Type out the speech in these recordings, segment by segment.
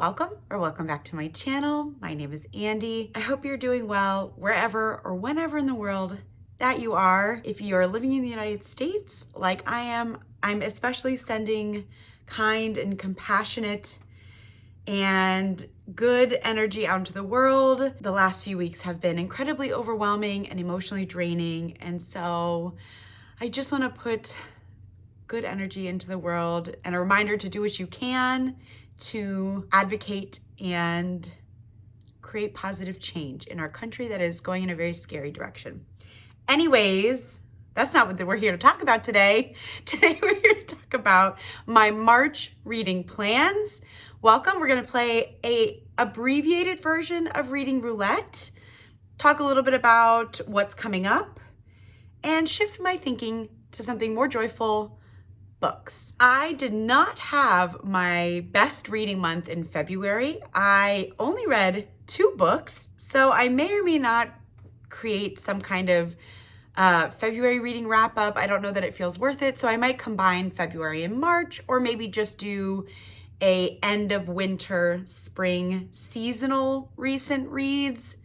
welcome or welcome back to my channel. My name is Andy. I hope you're doing well wherever or whenever in the world that you are. If you're living in the United States like I am, I'm especially sending kind and compassionate and good energy out into the world. The last few weeks have been incredibly overwhelming and emotionally draining, and so I just want to put good energy into the world and a reminder to do what you can to advocate and create positive change in our country that is going in a very scary direction. Anyways, that's not what we're here to talk about today. Today we're here to talk about my March reading plans. Welcome. We're going to play a abbreviated version of Reading Roulette, talk a little bit about what's coming up, and shift my thinking to something more joyful: books. I did not have my best reading month in February. I only read 2 books, so I may or may not create some kind of February reading wrap up. I don't know that it feels worth it, so I might combine February and March, or maybe just do a end of winter, spring, seasonal recent reads,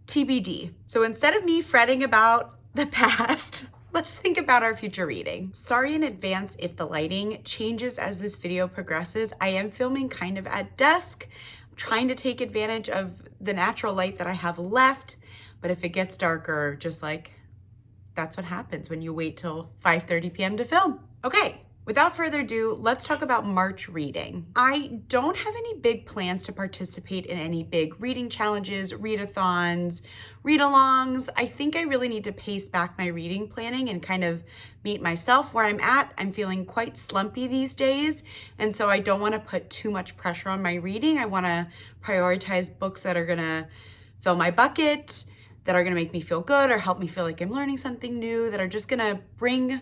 TBD. So instead of me fretting about the past, let's think about our future reading. Sorry in advance if the lighting changes as this video progresses. I am filming kind of at dusk. I'm trying to take advantage of the natural light that I have left, but if it gets darker, just like, that's what happens when you wait till 5:30 p.m. to film. Okay. Without further ado, let's talk about March reading. I don't have any big plans to participate in any big reading challenges, readathons, read-alongs. I think I really need to pace back my reading planning and kind of meet myself where I'm at. I'm feeling quite slumpy these days, and so I don't want to put too much pressure on my reading. I want to prioritize books that are going to fill my bucket, that are going to make me feel good or help me feel like I'm learning something new, that are just going to bring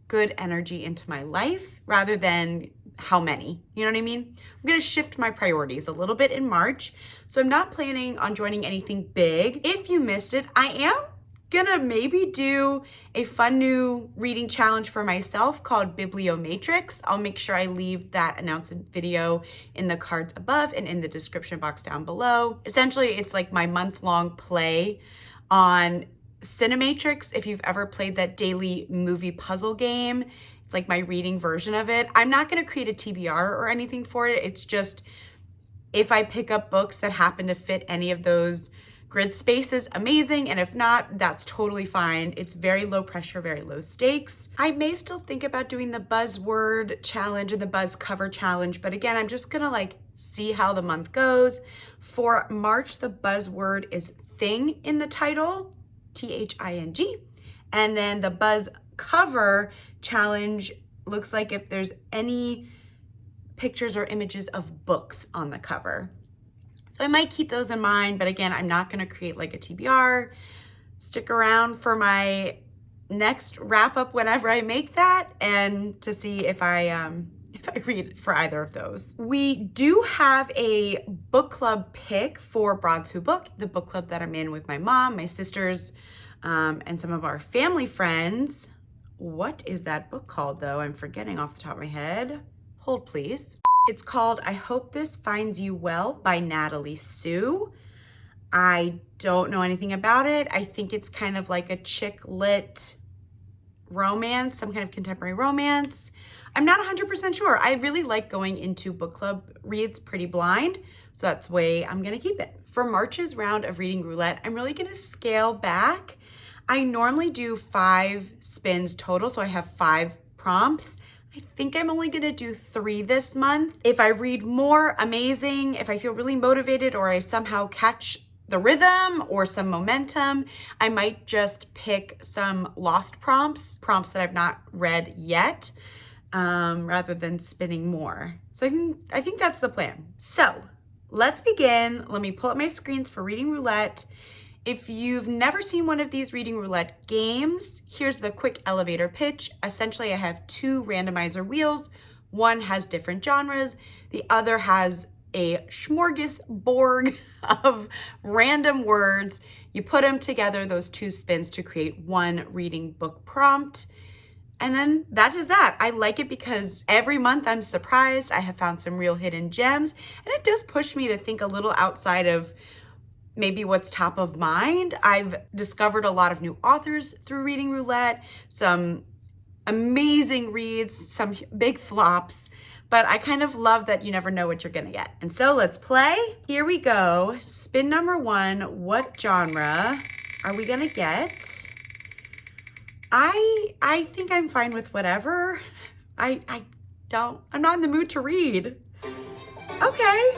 good energy into my life rather than how many, you know what I mean? I'm gonna shift my priorities a little bit in March. So I'm not planning on joining anything big. If you missed it, I am gonna maybe do a fun new reading challenge for myself called biblioMATRIX. I'll make sure I leave that announcement video in the cards above and in the description box down below. Essentially, it's like my month-long play on Cinematrix. If you've ever played that daily movie puzzle game, it's like my reading version of it. I'm not going to create a TBR or anything for it. It's just if I pick up books that happen to fit any of those grid spaces, amazing. And if not, that's totally fine. It's very low pressure, very low stakes. I may still think about doing the buzzword challenge and the buzz cover challenge, but again, I'm just going to see how the month goes. For March, the buzzword is thing in the title. THING. And then the buzz cover challenge looks like if there's any pictures or images of books on the cover. So I might keep those in mind, but again, I'm not going to create like a TBR. Stick around for my next wrap up whenever I make that and to see if I read for either of those. We do have a book club pick for Broads Who Book, the book club that I'm in with my mom, my sisters, and some of our family friends. What is that book called though? I'm forgetting off the top of my head. Hold please. It's called I Hope This Finds You Well by Natalie Sue. I don't know anything about it. I think it's kind of like a chick lit romance, some kind of contemporary romance. I'm not 100% sure. I really like going into book club reads pretty blind, so that's the way I'm gonna keep it. For March's round of Reading Roulette, I'm really gonna scale back. I normally do 5 spins total, so I have 5 prompts. I think I'm only gonna do 3 this month. If I read more, amazing. If I feel really motivated or I somehow catch the rhythm or some momentum, I might just pick some lost prompts that I've not read yet, rather than spinning more. So I think that's the plan. So let's begin. Let me pull up my screens for Reading Roulette. If you've never seen one of these Reading Roulette games, here's the quick elevator pitch. Essentially, I have 2 randomizer wheels. One has different genres. The other has a smorgasbord of random words. You put them together, those 2 spins, to create one reading book prompt. And then that is that. I like it because every month I'm surprised. I have found some real hidden gems, and it does push me to think a little outside of maybe what's top of mind. I've discovered a lot of new authors through reading roulette, some amazing reads, some big flops, but I kind of love that you never know what you're gonna get. And so let's play. Here we go. Spin number 1. What genre are we gonna get? I think I'm fine with whatever. I'm not in the mood to read. Okay.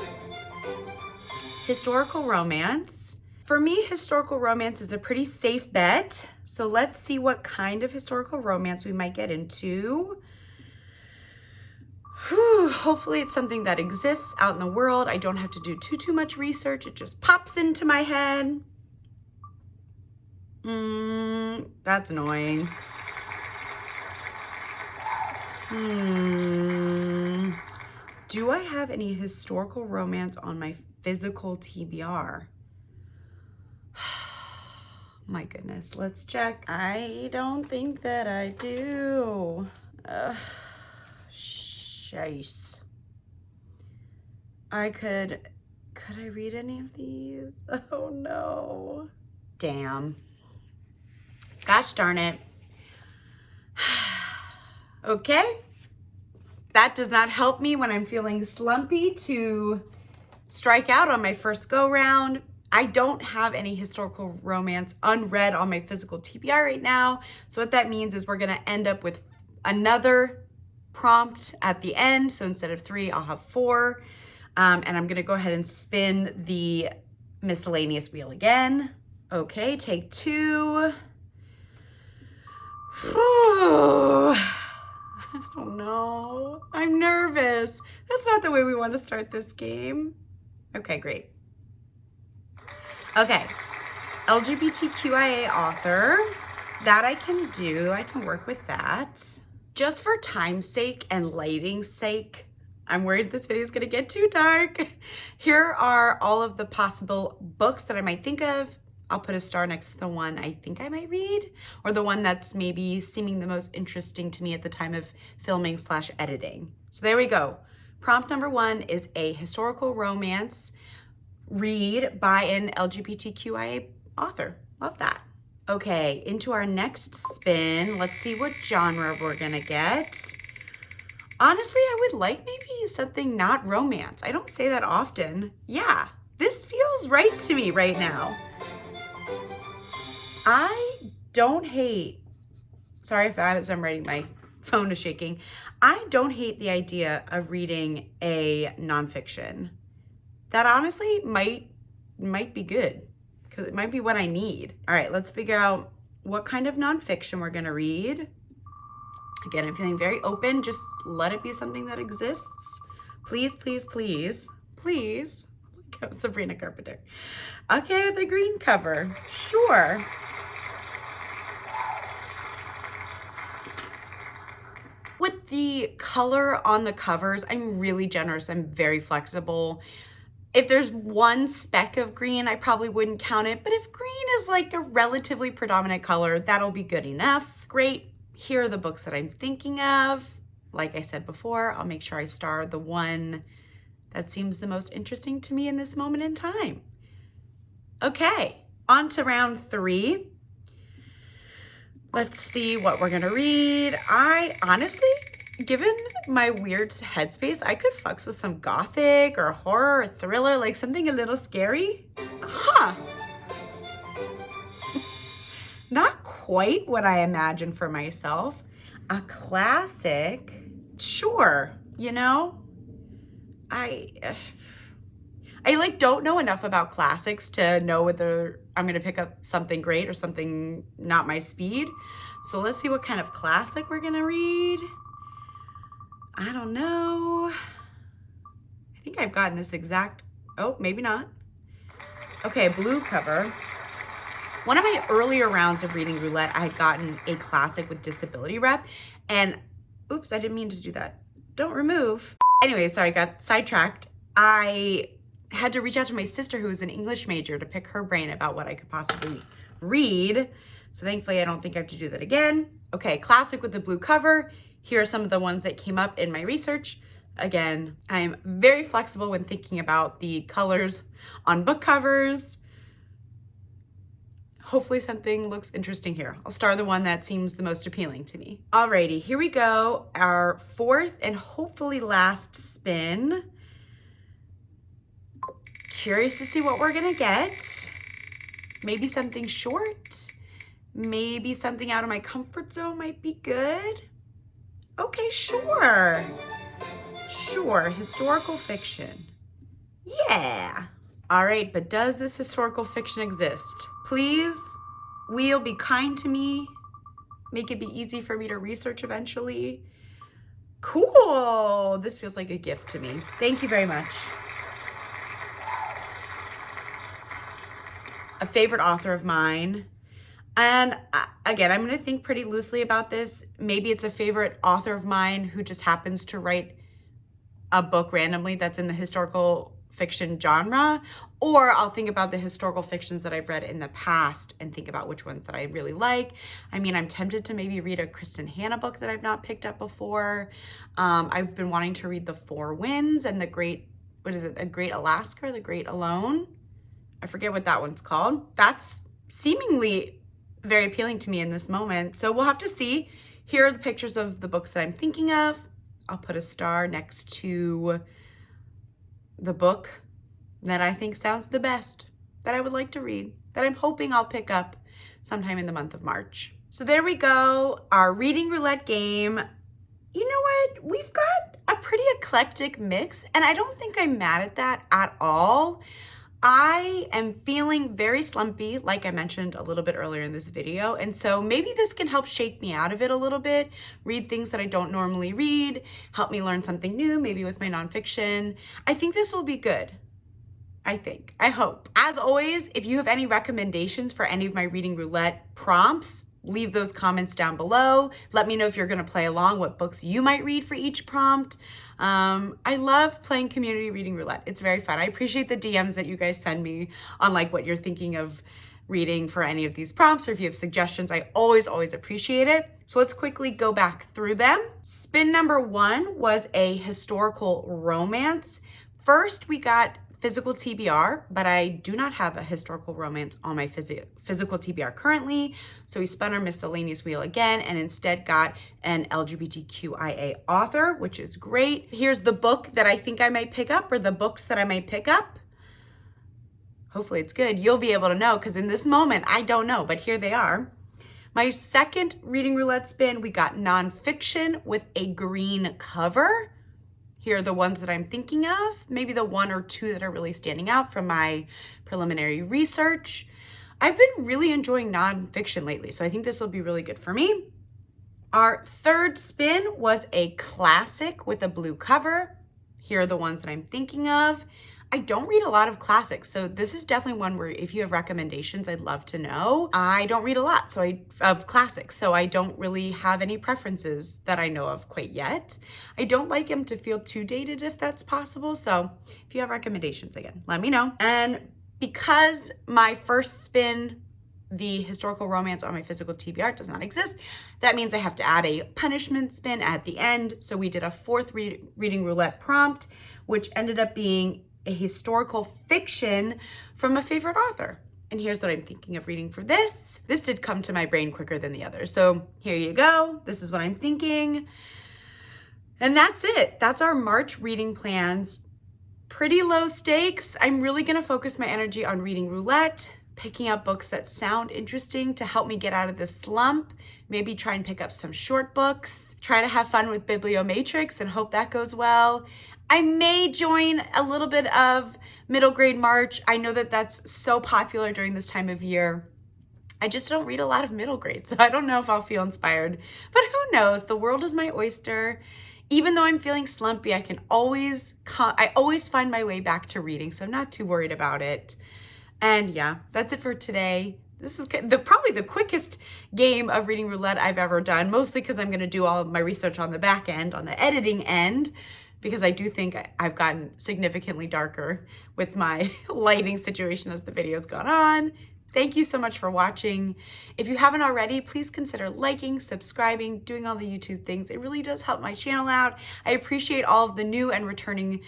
Historical romance. For me, historical romance is a pretty safe bet. So let's see what kind of historical romance we might get into. Whew, hopefully it's something that exists out in the world. I don't have to do too much research. It just pops into my head. That's annoying. Do I have any historical romance on my physical TBR? My goodness, let's check. I don't think that I do. Shice. Could I read any of these? Oh no. Damn. Gosh darn it. Okay. That does not help me when I'm feeling slumpy to strike out on my first go round. I don't have any historical romance unread on my physical TBR right now. So what that means is we're gonna end up with another prompt at the end. So instead of 3, I'll have 4. And I'm gonna go ahead and spin the miscellaneous wheel again. Okay, take 2. I don't know. I'm nervous. That's not the way we want to start this game. Okay, great. Okay, LGBTQIA author. That I can do. I can work with that. Just for time's sake and lighting's sake, I'm worried this video is going to get too dark. Here are all of the possible books that I might think of. I'll put a star next to the one I think I might read, or the one that's maybe seeming the most interesting to me at the time of filming / editing. So there we go. Prompt number 1 is a historical romance read by an LGBTQIA author. Love that. Okay, into our next spin. Let's see what genre we're gonna get. Honestly, I would like maybe something not romance. I don't say that often. Yeah, this feels right to me right now. I don't hate, sorry if as I'm writing, my phone is shaking. I don't hate the idea of reading a nonfiction. That honestly might be good, because it might be what I need. All right, let's figure out what kind of nonfiction we're gonna read. Again, I'm feeling very open. Just let it be something that exists. Please, please, please, please. Sabrina Carpenter. Okay, with a green cover, sure. With the color on the covers, I'm really generous. I'm very flexible. If there's one speck of green, I probably wouldn't count it. But if green is like a relatively predominant color, that'll be good enough. Great. Here are the books that I'm thinking of. Like I said before, I'll make sure I star the one that seems the most interesting to me in this moment in time. Okay, on to round 3. Let's see what we're gonna read. I honestly, given my weird headspace, I could fucks with some gothic or horror or thriller, like something a little scary. Huh. Not quite what I imagined for myself. A classic, sure, you know? I like don't know enough about classics to know whether I'm gonna pick up something great or something not my speed. So let's see what kind of classic we're gonna read. I don't know. I think I've gotten this exact, oh, maybe not. Okay, blue cover. One of my earlier rounds of reading roulette, I had gotten a classic with disability rep, and oops, I didn't mean to do that. Don't remove. Anyway, sorry, I got sidetracked. I had to reach out to my sister, who is an English major, to pick her brain about what I could possibly read. So thankfully I don't think I have to do that again. Okay, classic with the blue cover. Here are some of the ones that came up in my research. Again, I'm very flexible when thinking about the colors on book covers. Hopefully something looks interesting here. I'll start the one that seems the most appealing to me. Alrighty, here we go. Our fourth and hopefully last spin. Curious to see what we're gonna get. Maybe something short. Maybe something out of my comfort zone might be good. Okay, sure. Sure, historical fiction. Yeah. All right, but does this historical fiction exist? Please, wheel, be kind to me. Make it be easy for me to research eventually. Cool. This feels like a gift to me. Thank you very much. A favorite author of mine. And again, I'm going to think pretty loosely about this. Maybe it's a favorite author of mine who just happens to write a book randomly that's in the historical fiction genre, or I'll think about the historical fictions that I've read in the past and think about which ones that I really like. I mean, I'm tempted to maybe read a Kristen Hanna book that I've not picked up before. I've been wanting to read The Four Winds and The Great Alaska or The Great Alone. I forget what that one's called. That's seemingly very appealing to me in this moment. So we'll have to see. Here are the pictures of the books that I'm thinking of. I'll put a star next to the book that I think sounds the best, that I would like to read, that I'm hoping I'll pick up sometime in the month of March. So there we go, our reading roulette game. You know what? We've got a pretty eclectic mix, and I don't think I'm mad at that at all. I am feeling very slumpy, like I mentioned a little bit earlier in this video, and so maybe this can help shake me out of it a little bit, read things that I don't normally read, help me learn something new, maybe with my nonfiction. I think this will be good. I hope. As always, if you have any recommendations for any of my reading roulette prompts, leave those comments down below. Let me know if you're gonna play along, what books you might read for each prompt. I love playing community reading roulette. It's very fun. I appreciate the DMs that you guys send me on like what you're thinking of reading for any of these prompts, or if you have suggestions, I always appreciate it. So let's quickly go back through them. Spin number 1 was a historical romance. First, we got physical TBR, but I do not have a historical romance on my physical TBR currently. So we spun our miscellaneous wheel again and instead got an LGBTQIA author, which is great. Here's the book that I think I might pick up, or the books that I might pick up. Hopefully it's good. You'll be able to know, because in this moment, I don't know, but here they are. My second reading roulette spin, we got nonfiction with a green cover. Here are the ones that I'm thinking of, maybe the 1 or 2 that are really standing out from my preliminary research. I've been really enjoying nonfiction lately, so I think this will be really good for me. Our third spin was a classic with a blue cover. Here are the ones that I'm thinking of. I don't read a lot of classics, so this is definitely one where if you have recommendations, I'd love to know. I don't read a lot of classics, so I don't really have any preferences that I know of quite yet. I don't like them to feel too dated if that's possible, so if you have recommendations, again, let me know. And because my first spin, the historical romance on my physical TBR, does not exist, that means I have to add a punishment spin at the end. So we did a 4th reading roulette prompt, which ended up being a historical fiction from a favorite author. And here's what I'm thinking of reading for this. This did come to my brain quicker than the others. So here you go. This is what I'm thinking. And that's it. That's our March reading plans. Pretty low stakes. I'm really gonna focus my energy on reading roulette, picking up books that sound interesting to help me get out of this slump, maybe try and pick up some short books, try to have fun with biblioMATRIX and hope that goes well. I may join a little bit of middle grade March. I know that that's so popular during this time of year. I just don't read a lot of middle grade, so I don't know if I'll feel inspired, but who knows? The world is my oyster. Even though I'm feeling slumpy, I always find my way back to reading, so I'm not too worried about it. And yeah, that's it for today. This is probably the quickest game of reading roulette I've ever done, mostly because I'm gonna do all of my research on the back end, on the editing end, because I do think I've gotten significantly darker with my lighting situation as the video's gone on. Thank you so much for watching. If you haven't already, please consider liking, subscribing, doing all the YouTube things. It really does help my channel out. I appreciate all of the new and returning,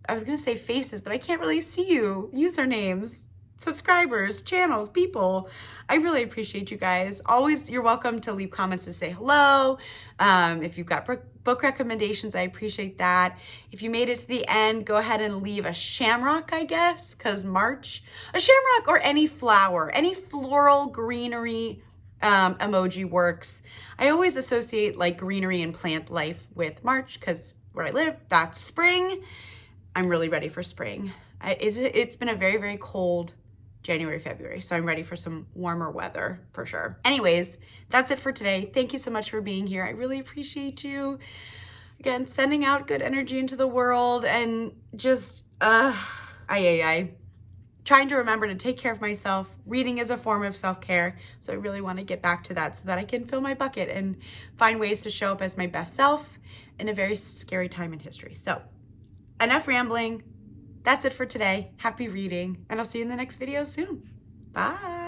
I was gonna say faces, but I can't really see you, usernames, subscribers, channels, people. I really appreciate you guys. Always, you're welcome to leave comments to say hello. If you've got book recommendations, I appreciate that. If you made it to the end, go ahead and leave a shamrock, I guess, because March. A shamrock or any flower, any floral greenery emoji works. I always associate like greenery and plant life with March because where I live, that's spring. I'm really ready for spring. It's been a very, very cold January, February, so I'm ready for some warmer weather for sure. Anyways, that's it for today. Thank you so much for being here. I really appreciate you. Again, sending out good energy into the world and just, trying to remember to take care of myself. Reading is a form of self-care, so I really want to get back to that so that I can fill my bucket and find ways to show up as my best self in a very scary time in history. So, enough rambling. That's it for today. Happy reading, and I'll see you in the next video soon. Bye.